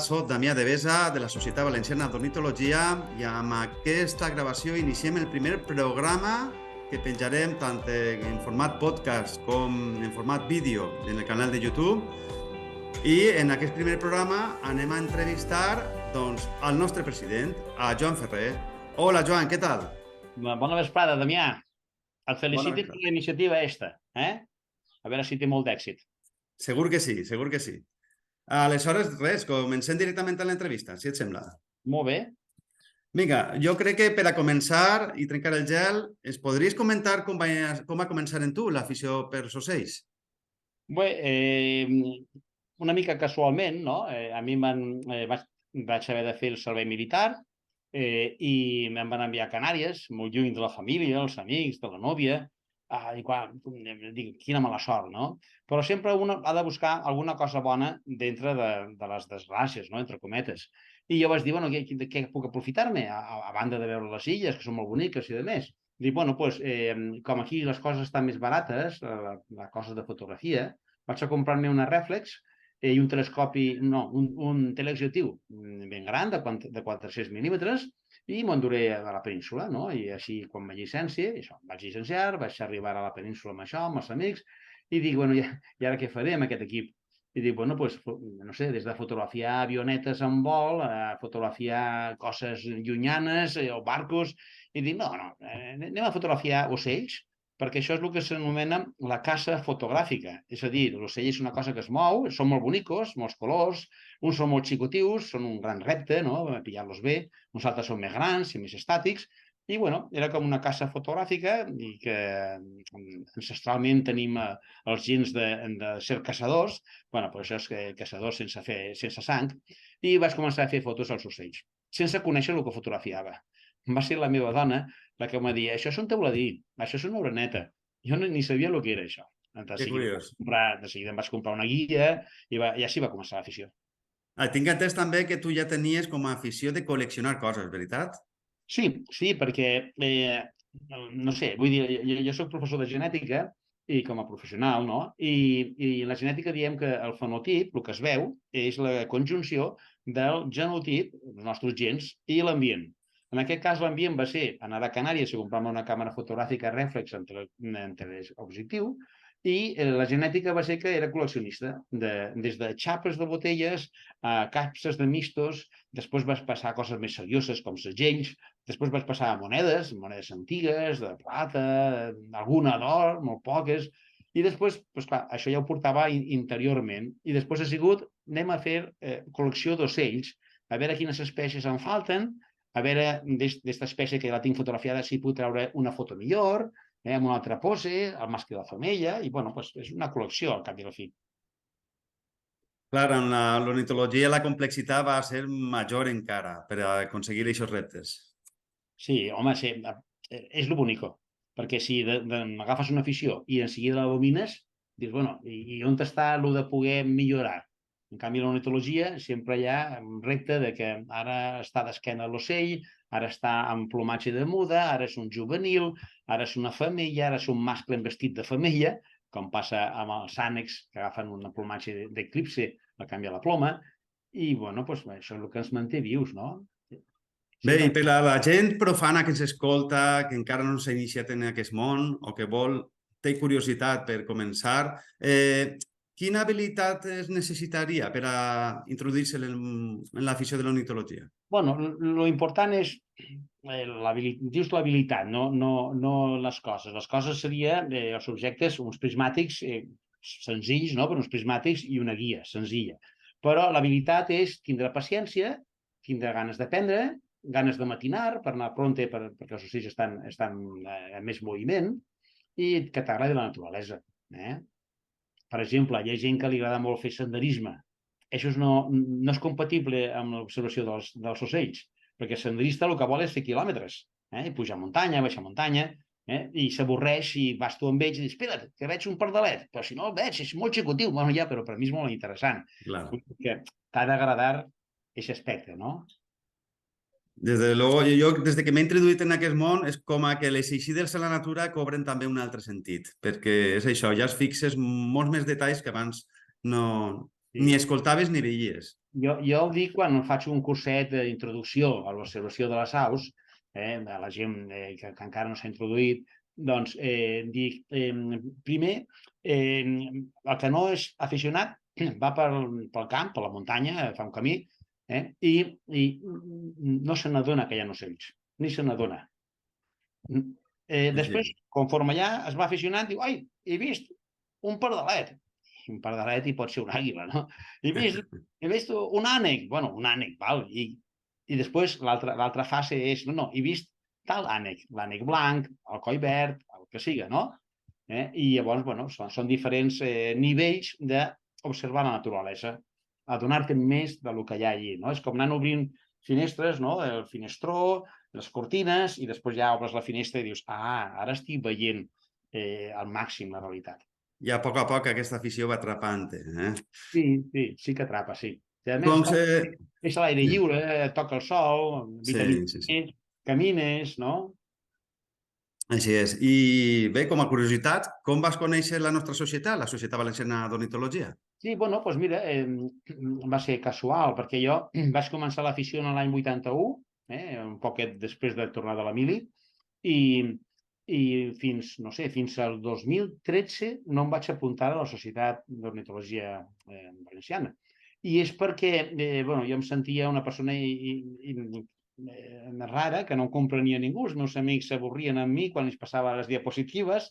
soc Damià Devesa, de la Societat Valenciana d'Ornitologia, i amb aquesta gravació iniciem el primer programa que penjarem tant en format podcast com en format vídeo en el canal de YouTube. I en aquest primer programa anem a entrevistar al nostre president, a Joan Ferrer. Hola, Joan, què tal? Bona vesprada, Damià. Et felicito per la iniciativa esta. A veure si té molt d'èxit. Segur que sí, segur que sí. Aleshores, res, comencem directament a l'entrevista, si et sembla. Molt bé. Vinga, jo crec que per a començar i trencar el gel, ens podries comentar com va començar en tu l'afició per els ocells? Bé, una mica casualment, no? A mi vaig haver de fer el servei militar i em van enviar a Canàries, molt lluny de la família, els amics, de la nòvia. I clar, dic, quina mala sort, no? Però sempre un ha de buscar alguna cosa bona dintre de les desgràcies, no? Entre cometes. I jo vaig dir, bueno, què puc aprofitar-me? A banda de veure les illes, que són molt boniques i de més. Dic, bueno, doncs, com aquí les coses estan més barates, les coses de fotografia, vaig a comprar-me una rèflex i un telescopi, no, un teleobjectiu ben gran, de 400 mil·límetres, i m'enduré a la península, no? I així, quan vaig llicència, vaig llicenciar, vaig arribar a la península amb això, amb els amics, i dic, bueno, i ara què faré amb aquest equip? I dic, bueno, doncs, no sé, des de fotografiar avionetes en vol, a fotografiar coses llunyanes o barcos, i dic, no, anem a fotografiar ocells, perquè això és el que s'anomena la caça fotogràfica. És a dir, l'ocell és una cosa que es mou, són molt bonicos, molts colors, uns són molt xicotius, són un gran repte, no?, pillar-los bé, uns altres són més grans i més estàtics, i, bueno, era com una caça fotogràfica i que ancestralment tenim els gens de ser caçadors, bueno, però això és caçadors sense sang, i vaig començar a fer fotos als ocells, sense conèixer el que fotografiava. Va ser la meva dona la que em va dir, això és un teuladí, això és una oreneta. Jo ni sabia el que era això. Que curiós. De seguida em vaig comprar una guia i així va començar l'afició. Tinc entès també que tu ja tenies com a afició de col·leccionar coses, veritat? Sí, perquè, no sé, vull dir, jo soc professor de genètica i com a professional, no? I en la genètica diem que el fenotip, el que es veu, és la conjunció del genotip, els nostres gens, i l'ambient. En aquest cas, l'ambient va ser anar a Canàries i comprar-me una càmera fotogràfica rèflex en teleobjectiu, i la genètica va ser que era col·leccionista, des de xapes de botelles a capses de mistos, després vaig passar a coses més serioses com segells, després vaig passar a monedes antigues, de plata, alguna d'or, molt poques, i després, doncs clar, això ja ho portava interiorment, i després ha sigut, anem a fer col·lecció d'ocells, a veure quines espècies en falten, a veure d'esta espècie que la tinc fotografiada si puc treure una foto millor, amb una altra pose, el mascle i la femella, i bueno, és una col·lecció al cap i a la fi. Clar, en l'ornitologia la complexitat va ser major encara per aconseguir aquests reptes. Sí, home, és lo bonico, perquè si agafes una afició i en seguida la domines, dius, bueno, i on està el de poder millorar? En canvi, a l'ornitologia sempre hi ha un repte de que ara està d'esquena l'ocell, ara està amb plomatge de muda, ara és un juvenil, ara és una femella, ara és un mascle vestit de femella, com passa amb els ànecs que agafen un plomatge d'eclipse a canviar la ploma, i, bueno, doncs això és el que ens manté vius, no? Bé, i per a la gent profana que ens escolta, que encara no s'ha iniciat en aquest món o que té curiositat per començar, quina habilitat es necessitaria per a introduir-se en l'afició de l'ornitologia? Bueno, l'important és, dius l'habilitat, no les coses. Les coses serien els objectes, uns prismàtics senzills, no? Però uns prismàtics i una guia senzilla. Però l'habilitat és tindre paciència, tindre ganes d'aprendre, ganes de matinar per anar prompte perquè els ocells estan en més moviment i que t'agradi la naturalesa. Per exemple, hi ha gent que li agrada molt fer senderisme. Això no és compatible amb l'observació dels ocells, perquè el senderista el que vol és fer quilòmetres, pujar muntanya, baixar muntanya, i s'avorreix i vas tu amb ells i dius, espera't, que veig un pardalet, però si no el veig, és molt xicotiu. Bueno, ja, però per mi és molt interessant. Que t'ha d'agradar aquest aspecte, no? Des de luego, jo des que m'he introduït en aquest món és com que les eixides a la natura cobren també un altre sentit, perquè és això, ja es fixes molts més detalls que abans ni escoltaves ni veies. Jo ho dic quan faig un curset d'introducció a l'observació de les aus, a la gent que encara no s'ha introduït, doncs dic, primer, el que no és aficionat va pel camp, per la muntanya, fa un camí, i no se n'adona que hi ha ocells, ni se n'adona. Després, conforme ja es va aficionant, diu, ai, he vist un pardalet. Un pardalet i pot ser una àguila, no? He vist un ànec. Bueno, un ànec, val? I després l'altra fase és, no, he vist tal ànec, l'ànec blanc, el coll verd, el que siga, no? I llavors, bueno, són diferents nivells d'observar la naturalesa, adonar-te més del que hi ha allí, no? És com anar obrint finestres, no? El finestró, les cortines, i després ja obres la finestra i dius, ara estic veient al màxim la realitat. I a poc aquesta afició va atrapant, Sí que atrapa, sí. A més, és a l'aire lliure, toca el sol, vitamina C, camines, no? Així és. I bé, com a curiositat, com vas conèixer la nostra societat, la Societat Valenciana d'Ornitologia? Sí, bueno, doncs mira, va ser casual, perquè jo vaig començar l'afició l'any 81, un poquet després de tornar de la mili, i fins al 2013 no em vaig apuntar a la Societat d'Ornitologia Valenciana. I és perquè, jo em sentia una persona rara, que no em comprenia ningú. Els meus amics s'avorrien amb mi quan els passava les diapositives,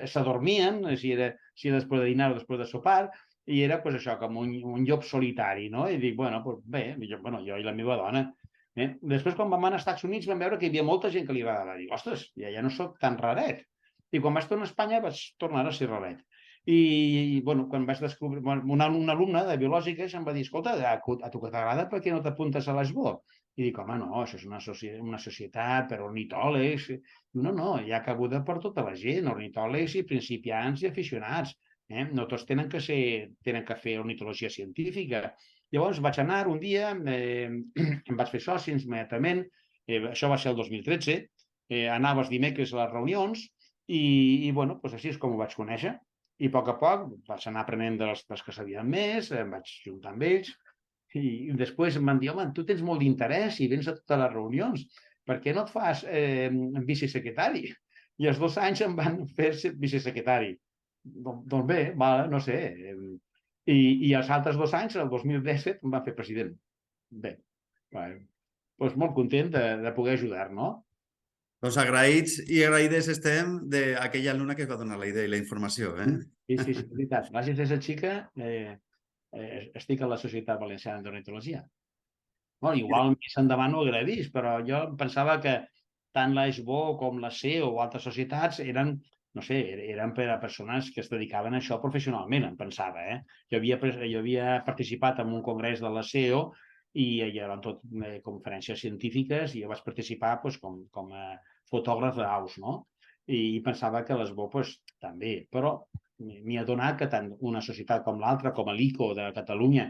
s'adormien, si era després de dinar o després de sopar, i era això, com un llop solitari, no? I dic, bé, jo i la meva dona. Després, quan vam anar als Estats Units, vam veure que hi havia molta gent que li agradava. Dic, ostres, ja no soc tan raret. I quan vaig tornar a Espanya vaig tornar a ser raret. I, quan vaig descobrir... Un alumne de biològiques em va dir, escolta, a tu que t'agrada, per què no t'apuntes a l'ESBO? I dic, home, no, això és una societat per ornitòlegs. No, hi ha cabuda per tota la gent, ornitòlegs i principiants i aficionats. No tots tenen que fer ornitologia científica. Llavors vaig anar un dia, em vaig fer soci immediatament, això va ser el 2013, anava els dimecres a les reunions i així és com ho vaig conèixer. I a poc vaig anar aprenent dels que sabien més, em vaig juntar amb ells i després em van dir, home, tu tens molt d'interès i vens a totes les reunions, per què no et fas vicesecretari? I els 2 anys em van fer vicesecretari. Doncs bé, no sé. I els altres 2 anys, el 2017, em van fer president. Bé, doncs molt content de poder ajudar, no? Doncs agraïts i agraïdes estem d'aquella alumna que es va donar la idea i la informació. Sí, és veritat. Gràcies a aquesta xica estic a la Societat Valenciana d'Ornitologia. Igual més endavant ho hauria vist, però jo pensava que tant l'ESBO com la CEO o altres societats eren per a persones que es dedicaven a això professionalment, em pensava. Jo havia participat en un congrés de la CEO i hi eren tot conferències científiques i jo vaig participar com a fotògraf d'aus, no? I pensava que l'ESBO també, però m'he adonat que tant una societat com l'altra, com l'ICO de Catalunya,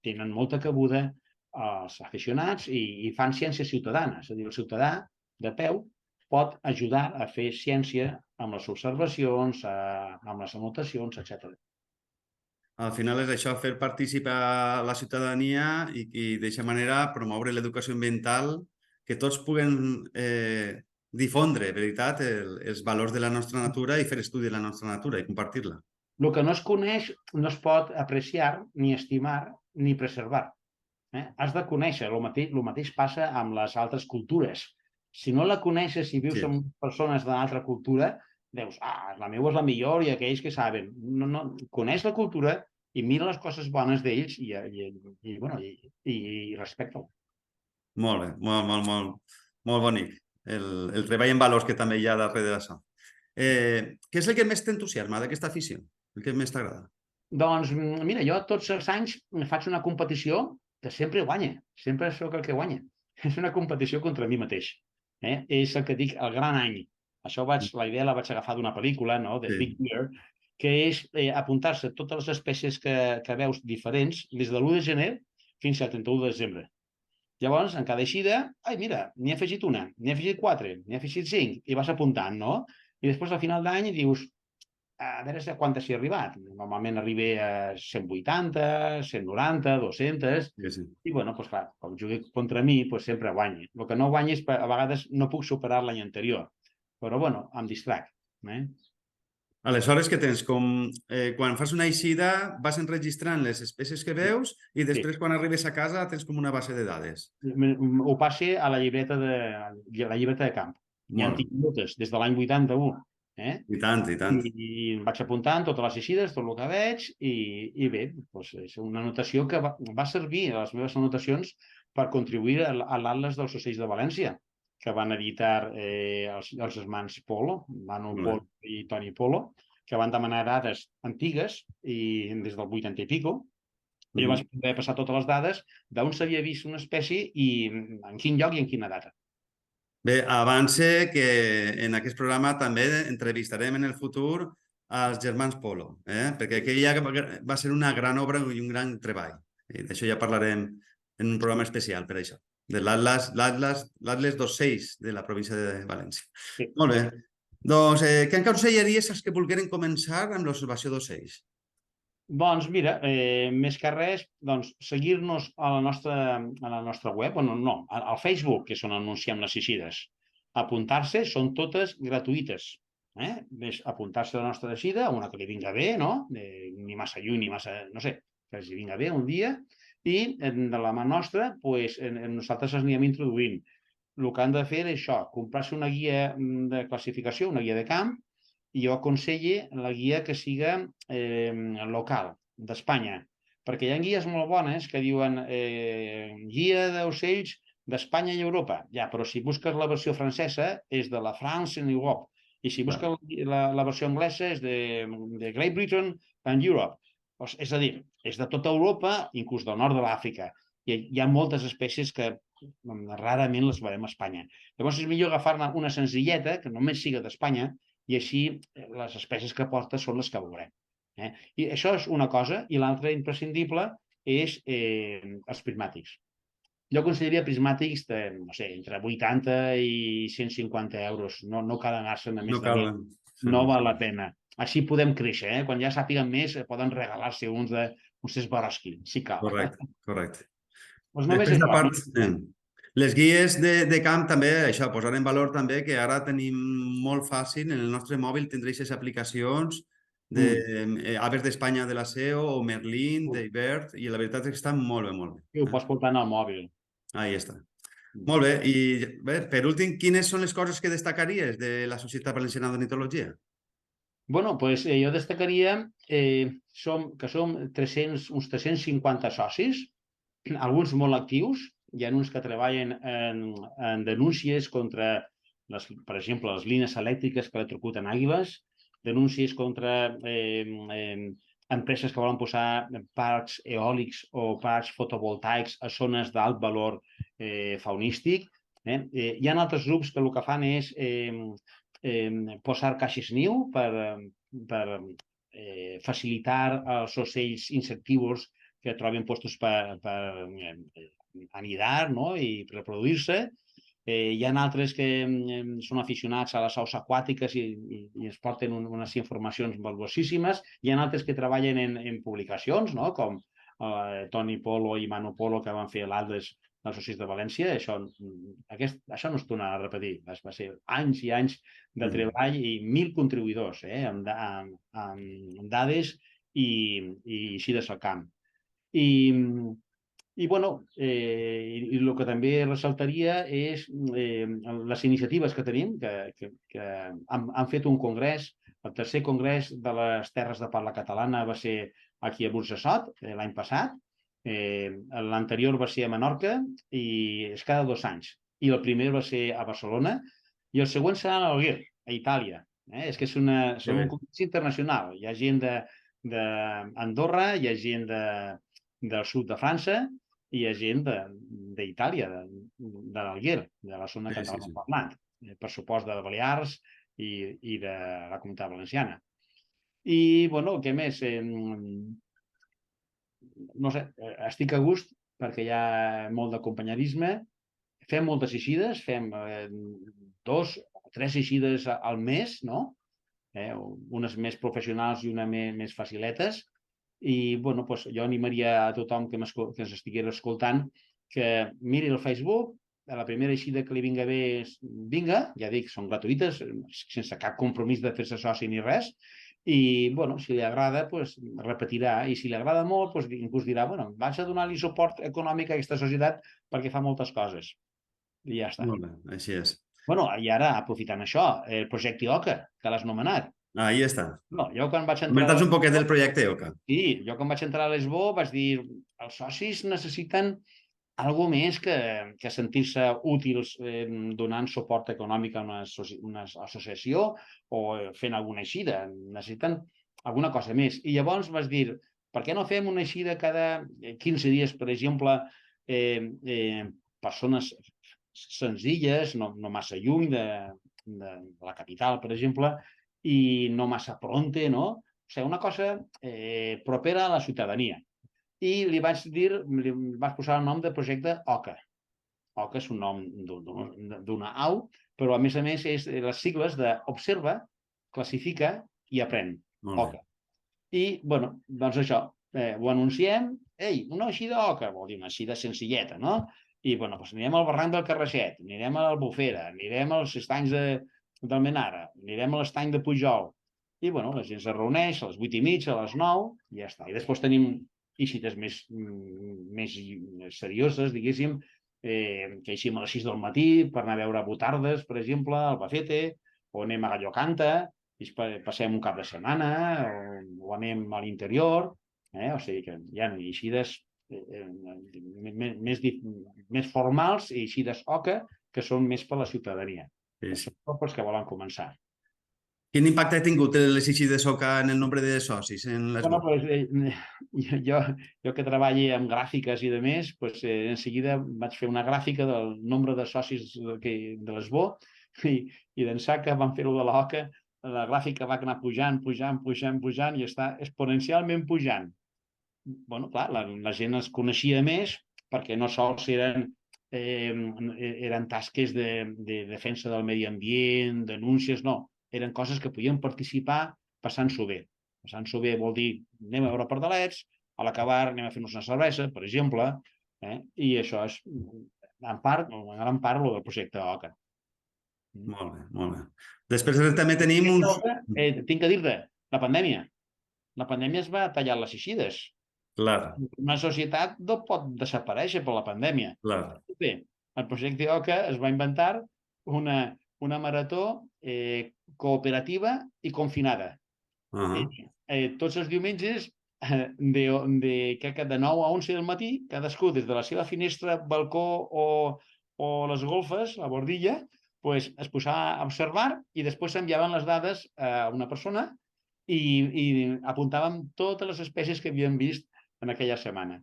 tenen molta cabuda als aficionats i fan ciència ciutadana. És a dir, el ciutadà de peu pot ajudar a fer ciència amb les observacions, amb les anotacions, etc. Al final és això, fer participar la ciutadania i d'aquesta manera promoure l'educació ambiental, que tots puguen difondre, veritat, els valors de la nostra natura i fer estudi de la nostra natura i compartir-la. El que no es coneix no es pot apreciar, ni estimar, ni preservar. Has de conèixer. El mateix passa amb les altres cultures. Si no la coneixes i vius amb persones d'una altra cultura, dius, la meva és la millor i aquells que saben. No, coneix la cultura i mira les coses bones d'ells i respecta-ho. Molt bé, molt bonic. El treball en valors que també hi ha darrere d'això. Què és el que més t'entusiasma d'aquesta afició? El que més t'agrada? Doncs, mira, jo tots els anys faig una competició que sempre guanya. Sempre sóc el que guanya. És una competició contra mi mateix. És el que dic, el gran any. La idea la vaig agafar d'una pel·lícula, no?, de Big Bear, que és apuntar-se totes les espècies que veus diferents des de l'1 de gener fins al 31 de desembre. Llavors, en cada eixida, mira, n'hi he afegit una, n'hi he afegit 4, n'hi he afegit 5, i vas apuntant, no? I després, al final d'any, dius, a veure a quantes s'hi ha arribat. Normalment arriba a 180, 190, 200, i, bueno, doncs clar, com jugui contra mi, doncs sempre guanyi. El que no guanyi és, a vegades, no puc superar l'any anterior, però, bueno, em distrac. Aleshores, què tens? Quan fas una eixida, vas enregistrant les espècies que veus i després, quan arribes a casa, tens com una base de dades. Ho passe a la llibreta de camp. Ja en tinc moltes, des de l'any 81. I tant, i tant. I vaig apuntant totes les eixides, tot el que veig, i bé, doncs és una anotació que va servir, les meves anotacions, per contribuir a l'Atles dels Ocells de València, que van editar els germans Polo, Manu Polo i Toni Polo, que van demanar dades antigues, i des del 80 i pico. Jo vaig poder passar totes les dades d'on s'havia vist una espècie i en quin lloc i en quina data. Bé, avance que en aquest programa també entrevistarem en el futur als germans Polo, perquè aquella va ser una gran obra i un gran treball. D'això ja parlarem en un programa especial per això, de l'Atles d'Ocells de la província de València. Sí. Molt bé. Doncs, què aconsellaries als que volgueren començar amb l'observació d'ocells? Doncs mira, més que res, seguir-nos a la nostra web, al Facebook, que és on anunciem les eixides. Apuntar-se, són totes gratuïtes. Apuntar-se a la nostra eixida, una que li vinga bé, no? Ni massa lluny, ni massa... no sé, que li vinga bé un dia, i de la mà nostra, nosaltres ens anirem introduint. El que han de fer és això, comprar-se una guia de classificació, una guia de camp, i jo aconsello la guia que siga local, d'Espanya, perquè hi ha guies molt bones que diuen guia d'ocells d'Espanya i Europa. Ja, però si busques la versió francesa és de la France and Europe, i si busques la versió anglesa és de Great Britain and Europe. És a dir, és de tota Europa, inclús del nord de l'Àfrica. Hi ha moltes espècies que rarament les veiem a Espanya. Llavors és millor agafar-ne una senzilleta, que només siga d'Espanya, i així les espècies que porta són les que veurem. I això és una cosa, i l'altra imprescindible és els prismàtics. Jo consideraria prismàtics de, no sé, entre 80 i 150 euros. No cal anar-se'n a més de 1.000. No val la pena. Així podem créixer. Quan ja sàpiguen més, poden regalar-se uns de Swarovski, si cal. Correcte. Després de part... Les guies de camp també, això, posar en valor també que ara tenim molt fàcil, en el nostre mòbil tindré aquestes aplicacions d'Aves d'Espanya de la SEO o Merlin, d'Ibert, i la veritat és que estan molt bé, molt bé. I ho pots portar en el mòbil. Ahí està. Molt bé, i bé, per últim, quines són les coses que destacaries de la Societat Valenciana d'Ornitologia? Bueno, doncs jo destacaria que som uns 350 socis, alguns molt actius. Hi ha uns que treballen en denúncies contra, per exemple, les línies elèctriques que electrocuten àguiles, denúncies contra empreses que volen posar parcs eòlics o parcs fotovoltaics a zones d'alt valor faunístic. Hi ha altres grups que el que fan és posar caixes niu per facilitar als ocells insectívors que troben postos per anidar i reproduir-se. Hi ha altres que són aficionats a les aus aquàtiques i ens porten unes informacions valuosíssimes. Hi ha altres que treballen en publicacions, com Toni Polo i Manu Polo, que van fer l'Atles dels Ocells de València. Això no es torna a repetir. Va ser anys i anys de treball i 1.000 contribuïdors amb dades i eixides al camp. I el que també ressaltaria és les iniciatives que tenim, que han fet un congrés, el tercer congrés de les terres de parla catalana va ser aquí a Burjassot l'any passat, l'anterior va ser a Menorca i és cada 2 anys, i el primer va ser a Barcelona i el següent serà a Alguer, a Itàlia. És que és un congrés internacional. Hi ha gent d'Andorra, hi ha gent del sud de França, i hi ha gent d'Itàlia, de l'Alguer, de la zona catalana parlant, per supost de Balears i de la Comunitat Valenciana. I, què més? No sé, estic a gust perquè hi ha molt d'acompanyarisme, fem moltes eixides, fem 2 o 3 eixides al mes, no? unes més professionals i unes més faciletes. I bueno, doncs jo animaria a tothom que ens estigués escoltant que miri el Facebook, a la primera eixida que li vinga bé, vinga, ja dic, són gratuïtes, sense cap compromís de fer-se soci ni res, i bueno, si li agrada, doncs repetirà, i si li agrada molt, doncs inclús dirà, bueno, vaig a donar-li suport econòmic a aquesta societat perquè fa moltes coses. I ja està. Molt bé, així és. Bueno, i ara, aprofitant això, el projecte OCA, que l'has nomenat. Ahí està. No, jo quan vaig entrar... Comenta'ns un poquet del projecte OCA. Sí, jo quan vaig entrar a l'ESBO vaig dir els socis necessiten algo més que sentir-se útils donant suport econòmic a una associació o fent alguna eixida. Necessiten alguna cosa més. I llavors vaig dir, per què no fem una eixida cada 15 dies, per exemple, persones senzilles, no massa lluny de la capital, per exemple, i no massa pronte, no? O sigui, una cosa propera a la ciutadania. I li vaig posar el nom de projecte OCA. OCA és un nom d'una au, però a més és les sigles d'Observa, Classifica i Aprèn. OCA. I, bueno, doncs això, ho anunciem. Ei, una eixida OCA, vol dir una eixida senzilleta, no? I, bueno, doncs anirem al barranc del Carraixet, anirem a l'Albufera, anirem als estanys d'Almenara, anirem a l'estany de Pujol. I, bueno, la gent se reuneix a les 8:30, a les 9, i ja està. I després tenim eixides més serioses, diguéssim, que eixim a les 6 del matí per anar a veure Botardes, per exemple, a Albacete, o anem a Gallocanta, i passem un cap de setmana, o anem a l'interior, o sigui que hi ha eixides més formals i eixides OCA que són més per a la ciutadania. Són pels que volen començar. Quin impacte ha tingut les eixides OCA en el nombre de socis en l'ESBO? Jo que treballo amb gràfiques i de més, en seguida vaig fer una gràfica del nombre de socis de l'ESBO i d'ençà que vam fer-ho de l'OCA, la gràfica va anar pujant i està exponencialment pujant. Bueno, clar, la gent es coneixia més perquè no sols eren tasques de defensa del medi ambient, denúncies, no. Eren coses que podien participar passant-s'ho bé. Passant-s'ho bé vol dir anem a veure pardalets, a l'acabar anem a fer-nos una cervesa, per exemple, i això és en gran part del projecte OCA. Molt bé, molt bé. Després també tenim uns... Tinc que dir-te, la pandèmia. La pandèmia es va tallar les eixides. Clar. Una societat no pot desaparèixer per la pandèmia. Clar. Bé, el projecte OCA es va inventar una marató cooperativa i confinada. Tots els diumenges de 9 a 11 del matí, cadascú des de la seva finestra, balcó o les golfes, la bordilla, es posava a observar i després s'enviaven les dades a una persona i apuntàvem totes les espècies que havíem vist en aquella setmana.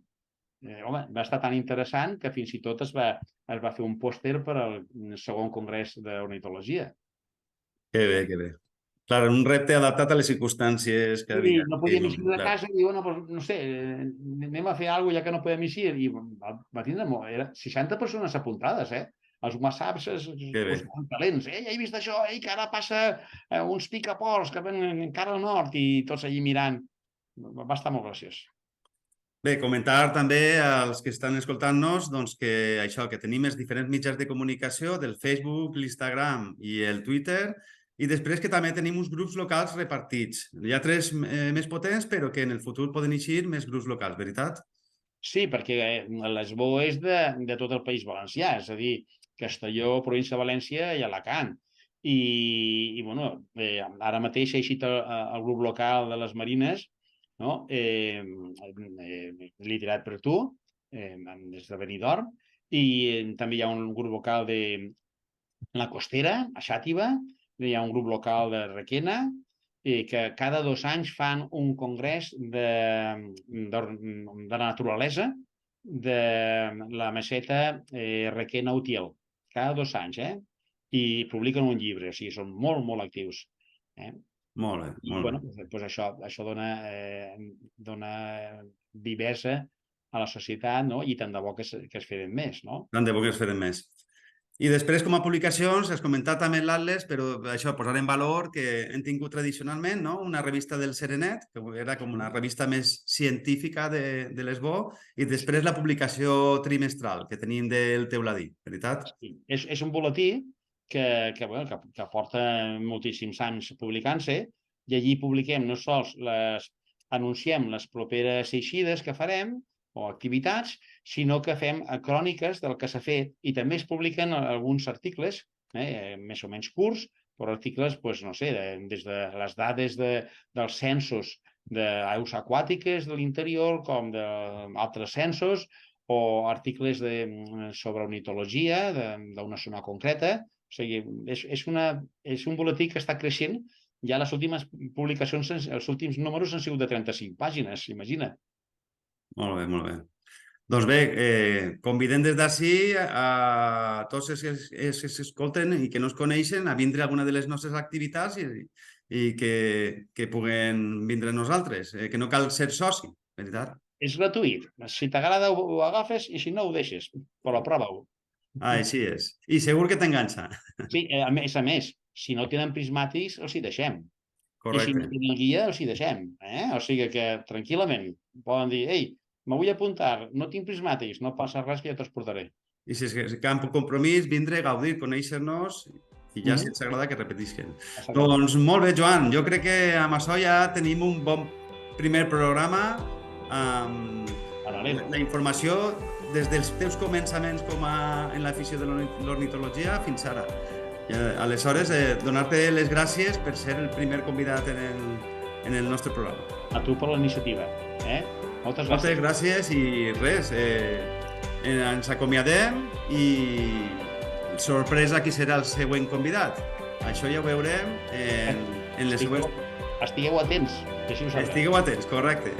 Home, va estar tan interessant que fins i tot es va fer un pòster per al segon congrés d'ornitologia. Que bé, que bé. Clar, un repte adaptat a les circumstàncies que havia. No podíem eixir de casa i dir, no sé, anem a fer alguna cosa ja que no podem eixir. I va tindre 60 persones apuntades, Els whatsapps talents. Ja he vist això, que ara passa uns picaports que ven encara al nord i tots allí mirant. Va estar molt graciós. Bé, comentar també als que estan escoltant-nos que això, que tenim els diferents mitjans de comunicació del Facebook, l'Instagram i el Twitter, i després que també tenim uns grups locals repartits. Hi ha 3 més potents, però que en el futur poden eixir més grups locals, veritat? Sí, perquè l'ESBO és de tot el País Valencià, és a dir, Castelló, província de València i Alacant. I bueno, ara mateix ha eixit el grup local de les Marines, liderat per tu, des de Benidorm, i també hi ha un grup local de la Costera, a Xàtiva, hi ha un grup local de Requena, que cada 2 anys fan un congrés de la naturalesa de la meseta Requena-Utiel. Cada 2 anys, i publiquen un llibre, o sigui, són molt, molt actius. Molt bé, molt bé. Doncs això dona vivesa a la societat, i tant de bo que es feren més, no? Tant de bo que es feren més. I després, com a publicacions, has comentat també l'Atles, però això, posar en valor que hem tingut tradicionalment, no?, una revista del Serenet, que era com una revista més científica de l'Esbó, i després la publicació trimestral que tenim del Teuladí, veritat? Sí. És un butlletí que porta moltíssims anys publicant-se, i allí publiquem no sols anunciem les properes eixides que farem o activitats, sinó que fem cròniques del que s'ha fet i també es publiquen alguns articles, més o menys curts, però articles, doncs, no sé, des de les dades dels censos d'aus aquàtiques de l'interior com d'altres censos, o articles sobre ornitologia d'una zona concreta. O sigui, és un butlletí que està creixent. Ja les últimes publicacions, els últims números han sigut de 35 pàgines, imagina. Molt bé, molt bé. Doncs bé, convidem des d'ací a tots els que s'escolten i que no es coneixen a vindre a alguna de les nostres activitats i que puguen vindre a nosaltres, que no cal ser soci, veritat? És gratuït. Si t'agrada ho agafes i si no ho deixes, però prova-ho. Així és. I segur que t'enganxa. Sí, a més, si no tenen prismàtics, els hi deixem. I si no Correcte. tenen guia, els hi deixem. O sigui que tranquil·lament poden dir, ei, me vull apuntar, no tinc prismàtics, no passa res que ja te'ls portaré. I si és cap compromís, vindre, gaudir, conèixer-nos i ja si ens agrada que repetisquen. Doncs molt bé, Joan, jo crec que amb això ja tenim un bon primer programa amb la informació des dels teus començaments en l'afició de l'ornitologia fins ara. Aleshores, donar-te les gràcies per ser el primer convidat en el nostre programa. A tu per la iniciativa. Moltes gràcies. Moltes gràcies i res, ens acomiadem i sorpresa qui serà el següent convidat. Això ja ho veurem en les següents... Estigueu atents, que així ho sabrem. Estigueu atents, correcte.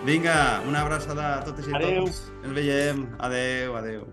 Vinga, una abraçada a totes i a tots. Ens veiem. Adéu, adéu.